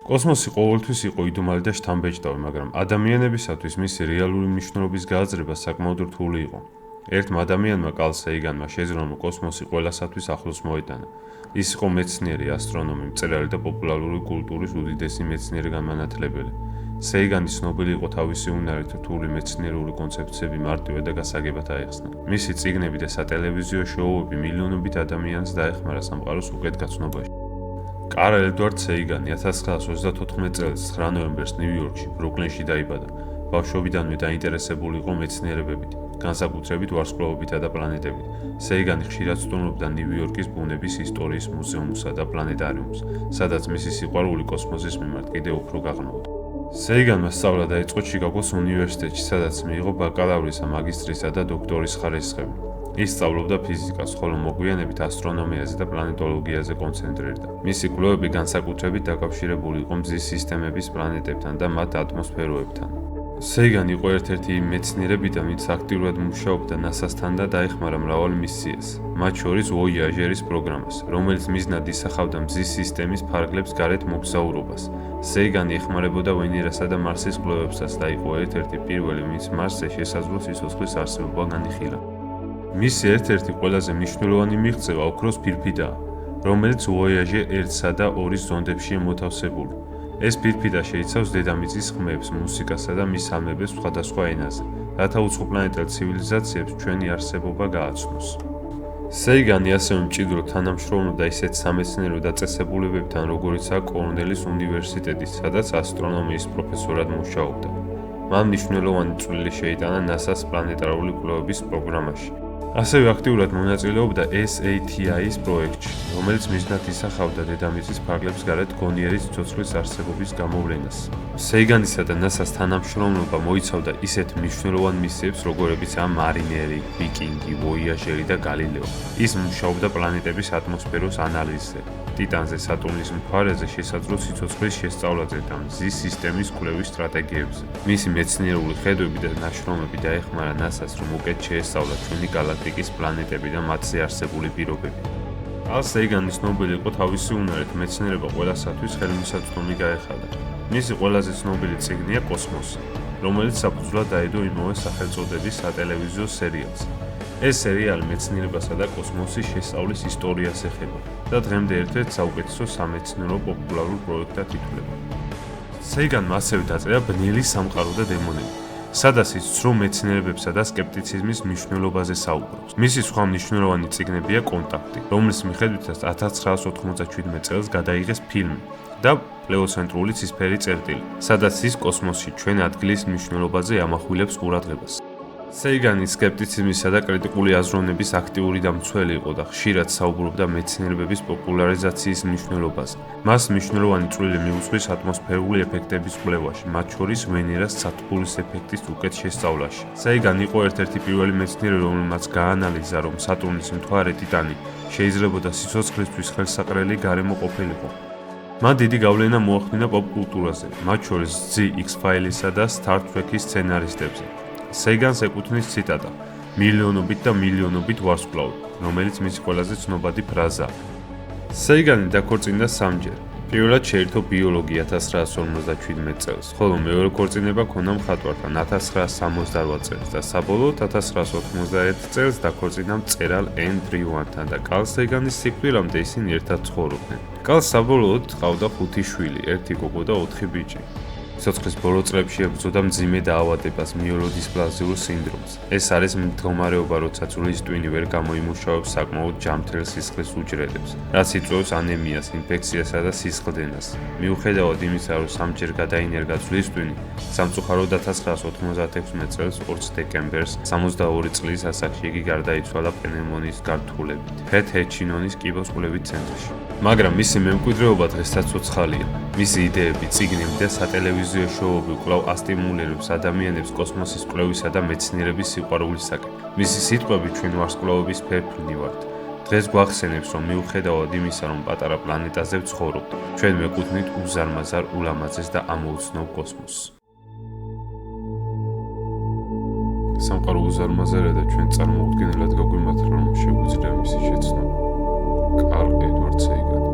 კოსმოსი ყოველთვის იყო იდუმალი და შთამბეჭდავი, მაგრამ ადამიანებისათვის მისი რეალური მნიშვნელობის გააზრება საკმაოდ რთული იყო. ერთმა ადამიანმა კარლ სეიგანმა შეძლო, რომ კოსმოსი ყველასათვის ახლოს მოედანა. ის იყო მეცნიერი, ასტრონომი, მწერალი და პოპულარული კულტურის უდიდესი მეცნიერი განმანათლებელი. სეიგანი ცნობილი იყო თავისი უნარით რთული მეცნიერული კონცეფციები მარტივად და გასაგებად აეხსნა. მისი წიგნები და სატელევიზიო შოუები მილიონობით ადამიანს დაეხმარა სამყაროს უკეთგაცნობაში. კარლ ედვარდ სეიგანი 1934 წელს 9 ნოემბერს ნიუ-იორკში, ბრუკლინში დაიბადა. ბავშვობიდანვე დაინტერესებული იყო მეცნიერებებით, განსაკუთრებით ვარსკვლავებითა და პლანეტებით. სეიგანი ხშირად სტუმრობდა ნიუ-იორკის ბუნების ისტორიის მუზეუმსა და პლანეტარიუმს, სადაც მისი სიყვარული კოსმოსის მიმართ კიდევ უფრო გაღრმავდა. სეიგანმა სწავლა დაიწყო ჩიკაგოს უნივერსიტეტში, სადაც მიიღო ბაკალავრისა, მაგისტრისა და დოქტორის ხარისხები. ის სწავლობდა ფიზიკას, ხოლო მოგვიანებით ასტრონომიაზე და პლანეტოლოგიაზე კონცენტრირდა. მისი კვლევები განსაკუთრებით დაკავშირებული იყო მზის სისტემების პლანეტებთან და მათ ატმოსფეროებთან. სეიგანი იყო ერთ-ერთი იმ მეცნიერებიდან, ვინც აქტიურად მუშაობდა ნასასთან და დაეხმარა მრავალ მისიას, მათ შორის ვოიაჟერის პროგრამას, რომელიც მიზნად ისახავდა მზის სისტემის ფარგლებს გარეთ მოგზაურობას. სეიგანი ეხმარებოდა ვენერასა და მარსის კვლევებსაც და იყო ერთ-ერთი პირველი, ვინც მარსზე შესაძლო სიცოცხლის არსებობა განიხილა. მისი ერთ-ერთი ყველაზე მნიშვნელოვანი მიღწევა ოქროს ფირფიტაა, რომელიც ვოიაჟე 1-სა და 2-ის ზონდებშია მოთავსებული. ეს ფირფიტა შეიცავს დედამიწის ხმებს, მუსიკასა და მისამებებს სხვადასხვა ენაზე, რათა უცხოპლანეტელ ცივილიზაციებს ჩვენი არსებობა გააცნოს. სეიგანი ასევე მჭიდროდ თანამშრომლობდა ისეთ სამეცნიერო დაწესებულებებთან, როგორიცაა კორნელის უნივერსიტეტი, სადაც ასტრონომიის პროფესორად მუშაობდა. მან მნიშვნელოვანი წვლილი შეიტანა ნასას პლანეტარული კვლევების პროგრამაში. ასევე აქტიურად მონაწილეობდა SATI-ის პროექტში, რომელიც მიზნად ისახავდა დედამიწის ფარგლებს გარეთ გონიერი სიცოცხლის არსებობის გამოვლენას. სეიგანისა და ნასას თანამშრომლობა მოიცავდა ისეთ მნიშვნელოვან მისიებს, როგორებიცაა მარინერი, ვიკინგი, ვოიაჟერი და გალილეო. ის მუშაობდა პლანეტების ატმოსფეროს ანალიზზე, ტიტანზე, სატურნის მთვარეზე შესაძლო სიცოცხლის შესწავლაზე და მზის სისტემის კვლევის სტრატეგიებზე. მისი მეცნიერული ხედვები და ნაშრომები დაეხმარა ნასას, რომ უკეთ შეესწავლა ჩვენი გალაქტიკის პლანეტები და მათზე არსებული პირობები. კარლ სეიგანი ცნობილი იყო თავისი უნარით, მეცნიერება ყველასათვის ხელმისაწვდომი გაეხადა. მისი ყველაზე ცნობილი წიგნია კოსმოსი, რომელიც საფუძვლად დაედო იმავე სახელწოდების სატელევიზიო სერიალს. ეს სერიალი მეცნიერებასა და კოსმოსის შესწავლის ისტორიას ეხება და დღემდე ერთ-ერთ საუკეთესო სამეცნიერო პოპულარულ პროექტად ითვლება. სეიგანმა ასევე დაწერა ბნელი სამყარო და დემონები, სადაც ის ცრუ მეცნიერებებსა და სკეპტიციზმის მნიშვნელობაზე საუბრობს. მისი სხვა მნიშვნელოვანი წიგნებია კონტაქტი, რომლის მიხედვითაც 1997 წელს გადაიღეს ფილმი და პლეოცენტრული ცისფერი წერტილი, სადაც ის კოსმოსში ჩვენ ადგილის მნიშვნელობაზე ამახვილებს ყურადღებას. სეიგანი სკეპტიციზმისა და კრიტიკული აზროვნების აქტიური დამცველი იყო და ხშირად საუბრობდა მეცნიერებების პოპულარიზაციის მნიშვნელობაზე. მას მნიშვნელოვანი წვლილი მიუძღვის ატმოსფერული ეფექტების კვლევაში, მათ შორის ვენერას სათბურის ეფექტის უკეთ შესწავლაში. სეიგანი იყო ერთ-ერთი პირველი მეცნიერი, რომელმაც გაანალიზა, რომ სატურნის მთვარე ტიტანი შეიძლებოდა სიცოცხლისთვის ხელსაყრელი გარემო ყოფილიყო. მან დიდი გავლენა მოახდინა პოპ კულტურაზე, მათ შორის The X-Files'ა და Star Trek-ის სცენარისტებზე. სეიგანს ეკუთვნის ციტატა: მილიონობით და მილიონობით ვარსკვლავი, რომელიც მისი ყველაზე ცნობადი ფრაზაა. სეიგანი დაქორწინდა 3-ჯერ. პირველად შეირთო ბიოლოგია 1957 წელს, ხოლო მეორე ქორწინება ჰქონდა მხატვართან 1968 წელს და საბოლოოდ 1991 წელს დაქორწინდა მწერალ ენდრიუ ვანთან და კარლ სეიგანის სიკვდილამდე ისინი ერთად ცხოვრობდნენ. კარლს საბოლოოდ ჰყავდა 5 შვილი, 1 გოგო და 4 ბიჭი. სიცოცხლის ბოლო წლებში ებრძოდა მძიმე დაავადებას, მიელოდისპლაზიურ სინდრომს. ეს არის მდგომარეობა, როცა წვლის ტვინი ვერ გამოიმუშავებს საკმაოდ ჯამთრელ სისხლის უჯრედებს, რაც იწვევს ანემიას, ინფექციასა და სისხლდენას. მიუხედავად იმისა, რომ 3-ჯერ გადაინერგა წვლის ტვინი, სამწუხაროდ 1996 წელს 20 დეკემბერს 62 წლის ასაკში იგი გარდაიცვალა პნევმონიის გართულებით ფეთ ჰეჩინონის კიბოს კვლევით ცენტრში. მაგრამ მისი მემკვიდრეობა დღესაც ცოცხალია. მისი იდეები, წიგნები და სატელევიზიო შოუები კვლავ ასტიმულირებს ადამიანებს კოსმოსის კვლევისა და მეცნიერების სიყვარულისაკენ. მისი სიტყვები ჩვენ ვარსკვლავების ფერფლნი ვართ. დღეს გვახსენებს, რომ მიუხედავად იმისა, რომ პატარა პლანეტაზე ვცხოვრობთ, ჩვენ მეკუთვნით უზარმაზარ, ულამაზეს და ამოუცნობ კოსმოსს. სამყარო უზარმაზარია და ჩვენ წარმოუდგენელად გაგვიმართლა, რომ შეგვიძლია მისი შეცნობა. კარლ ედვარდ სეიგანი.